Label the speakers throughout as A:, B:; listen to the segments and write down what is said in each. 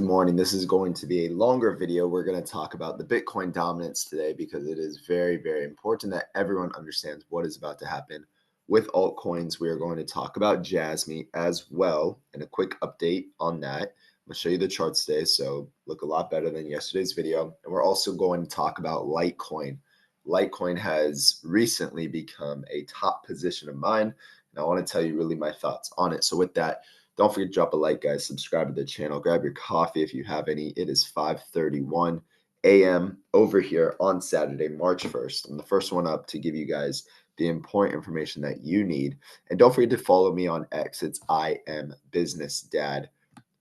A: morning. This is going to be a longer video. We're going to talk about the Bitcoin dominance today because it is very, very important that everyone understands what is about to happen with altcoins. We are going to talk about Jasmy as well and a quick update on that. I'm going to show you the charts today, so look a lot better than yesterday's video. And we're also going to talk about Litecoin. Litecoin has recently become a top position of mine, and I want to tell you really my thoughts on it. So with that, don't forget to drop a like, guys. Subscribe to the channel. Grab your coffee if you have any. It is 5:31 a.m. over here on Saturday, March 1st. I'm the first one up to give you guys the important information that you need. And don't forget to follow me on X. It's I am Business Dad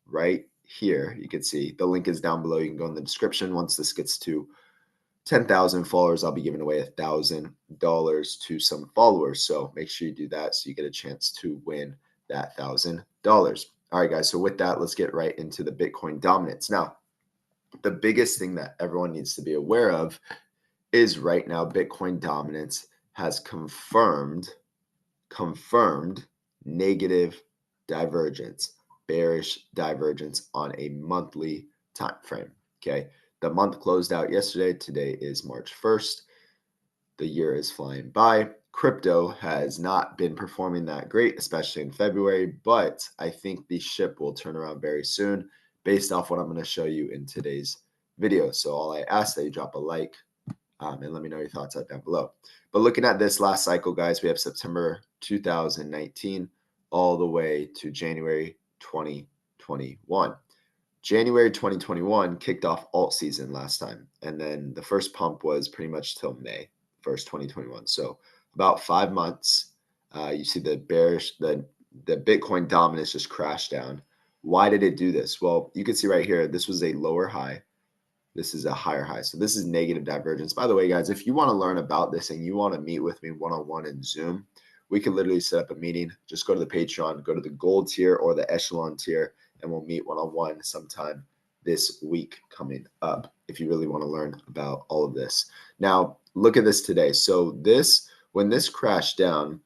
A: right here. You can see the link is down below. You can go in the description. Once this gets to 10,000 followers, I'll be giving away $1,000 to some followers. So make sure you do that so you get a chance to win that $1,000. All right, guys. So with that, let's get right into the Bitcoin dominance. Now, the biggest thing that everyone needs to be aware of is right now Bitcoin dominance has confirmed negative divergence, bearish divergence on a monthly time frame. Okay. The month closed out yesterday. Today is March 1st. The year is flying by. Crypto has not been performing that great, especially in February, but I think the ship will turn around very soon based off what I'm going to show you in today's video. So all I ask that you drop a like and let me know your thoughts out down below. But looking at this last cycle, guys, we have September 2019 all the way to January 2021. January 2021 kicked off alt season last time, and then the first pump was pretty much till May 1st, 2021. So about 5 months. You see the Bitcoin dominance just crashed down. Why did it do this? Well, you can see right here, this was a lower high. This is a higher high. So this is negative divergence. By the way, guys, if you want to learn about this and you want to meet with me one-on-one in Zoom, we can literally set up a meeting. Just go to the Patreon, go to the gold tier or the echelon tier, and we'll meet one-on-one sometime this week coming up if you really want to learn about all of this. Now, look at this today. So when this crashed down,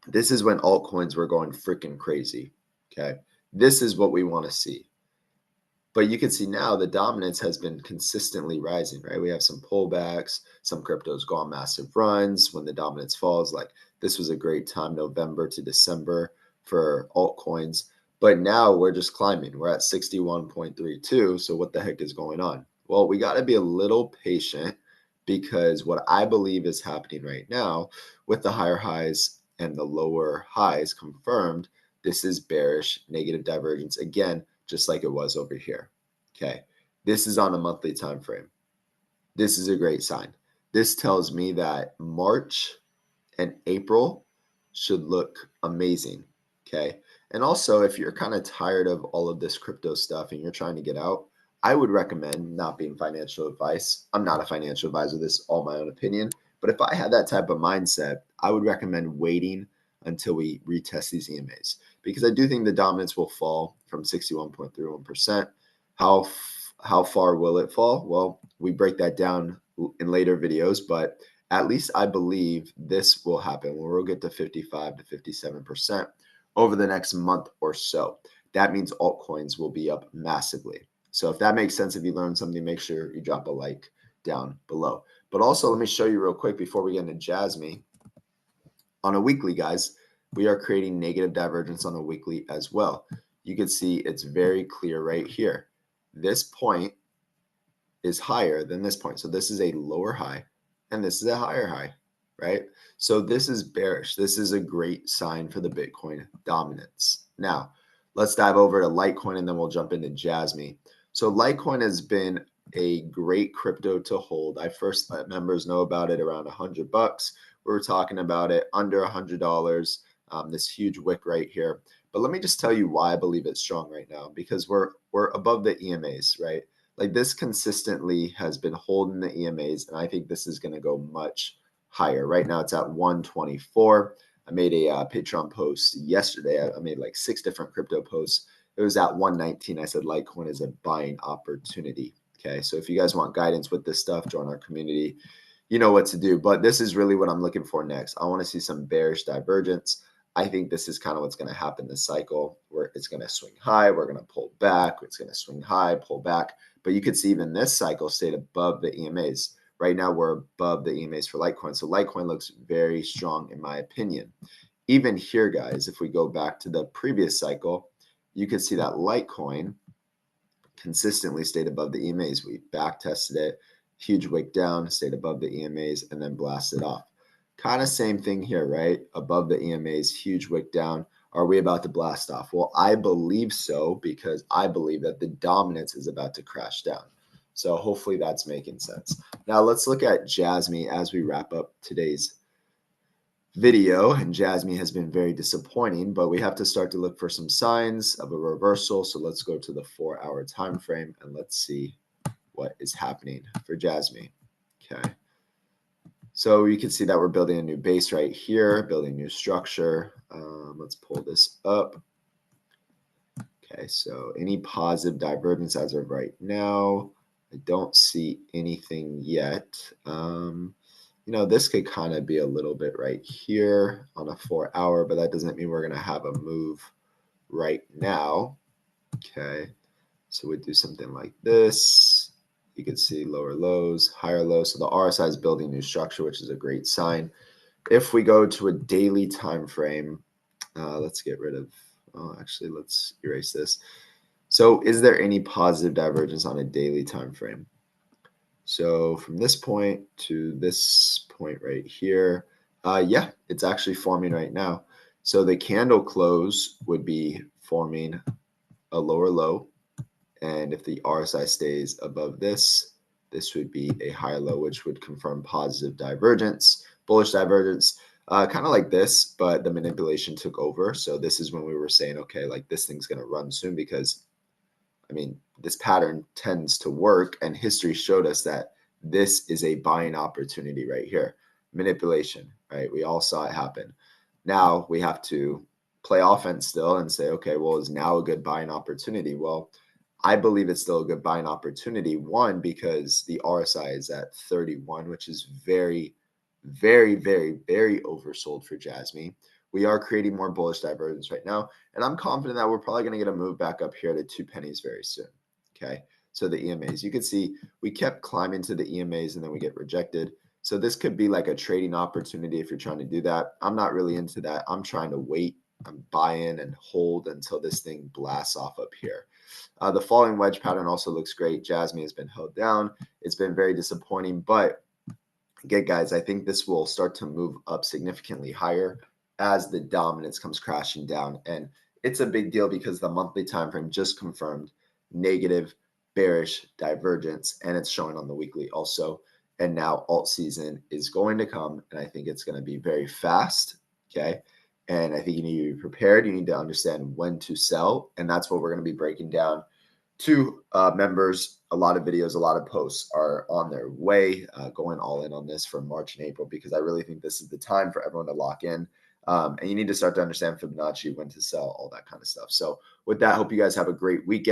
A: this is when altcoins were going freaking crazy, okay? This is what we want to see. But you can see now the dominance has been consistently rising, right? We have some pullbacks. Some cryptos go on massive runs when the dominance falls. Like this was a great time, November to December for altcoins. But now we're just climbing. We're at 61.32. So what the heck is going on? Well, we got to be a little patient because what I believe is happening right now with the higher highs and the lower highs confirmed, this is bearish, negative divergence. Again, just like it was over here. Okay. This is on a monthly time frame. This is a great sign. This tells me that March and April should look amazing. Okay. And also, if you're kind of tired of all of this crypto stuff and you're trying to get out, I would recommend not being financial advice. I'm not a financial advisor. This is all my own opinion. But if I had that type of mindset, I would recommend waiting until we retest these EMAs, because I do think the dominance will fall from 61.31%. How far will it fall? Well, we break that down in later videos, but at least I believe this will happen where we'll get to 55 to 57% over the next month or so. That means altcoins will be up massively. So if that makes sense, if you learned something, make sure you drop a like down below. But also, let me show you real quick before we get into Jasmy. On a weekly, guys, we are creating negative divergence on a weekly as well. You can see it's very clear right here. This point is higher than this point. So this is a lower high and this is a higher high, right? So this is bearish. This is a great sign for the Bitcoin dominance. Now, let's dive over to Litecoin and then we'll jump into Jasmy. So Litecoin has been a great crypto to hold. I first let members know about it around $100. We were talking about it under $100, this huge wick right here. But let me just tell you why I believe it's strong right now, because we're above the EMAs, right? Like this consistently has been holding the EMAs, and I think this is going to go much higher. Right now it's at 124. I made a Patreon post yesterday. I made like 6 different crypto posts. It was at 119. I said Litecoin is a buying opportunity. Okay, so if you guys want guidance with this stuff, join our community. You know what to do. But this is really what I'm looking for next. I want to see some bearish divergence. I think this is kind of what's going to happen this cycle, where it's going to swing high, we're going to pull back, it's going to swing high, pull back. But you could see even this cycle stayed above the EMAs. Right now we're above the EMAs for Litecoin. So Litecoin looks very strong in my opinion. Even here, guys, if we go back to the previous cycle, you could see that Litecoin consistently stayed above the EMAs. We back tested it, huge wick down, stayed above the EMAs, and then blasted off. Kind of same thing here, right? Above the EMAs, huge wick down. Are we about to blast off? Well, I believe so, because I believe that the dominance is about to crash down. So hopefully that's making sense. Now let's look at Jasmy as we wrap up today's video. And Jasmy has been very disappointing, but we have to start to look for some signs of a reversal. So let's go to the 4-hour time frame and let's see what is happening for Jasmy. Okay. So you can see that we're building a new base right here, building new structure. Let's pull this up. Okay, so any positive divergence as of right now, I don't see anything yet. This could kind of be a little bit right here on a 4-hour, but that doesn't mean we're going to have a move right now. Okay, so we do something like this. You can see lower lows, higher lows. So the RSI is building new structure, which is a great sign. If we go to a daily time frame, let's get rid of, actually, let's erase this. So is there any positive divergence on a daily time frame? So from this point to this point right here, yeah, it's actually forming right now. So the candle close would be forming a lower low. And if the RSI stays above this, this would be a higher low, which would confirm positive divergence, bullish divergence, kind of like this, but the manipulation took over. So this is when we were saying, okay, like this thing's going to run soon, because I mean, this pattern tends to work, and history showed us that this is a buying opportunity right here. Manipulation, right? We all saw it happen. Now we have to play offense still and say, okay, well, is now a good buying opportunity? Well, I believe it's still a good buying opportunity. One, because the RSI is at 31, which is very, very, very, very oversold for Jasmy. We are creating more bullish divergence right now, and I'm confident that we're probably going to get a move back up here to 2 pennies very soon. Okay, so the EMAs, you can see we kept climbing to the EMAs and then we get rejected. So this could be like a trading opportunity if you're trying to do that. I'm not really into that. I'm trying to wait. I'm buy in and hold until this thing blasts off up here. The falling wedge pattern also looks great. Jasmy has been held down. It's been very disappointing, but again, guys, I think this will start to move up significantly higher as the dominance comes crashing down. And it's a big deal because the monthly time frame just confirmed negative bearish divergence, and it's showing on the weekly also. And now alt season is going to come, and I think it's going to be very fast. Okay. And I think you need to be prepared. You need to understand when to sell. And that's what we're going to be breaking down to members. A lot of videos, a lot of posts are on their way, going all in on this for March and April, because I really think this is the time for everyone to lock in. And you need to start to understand Fibonacci, when to sell, all that kind of stuff. So with that, hope you guys have a great weekend.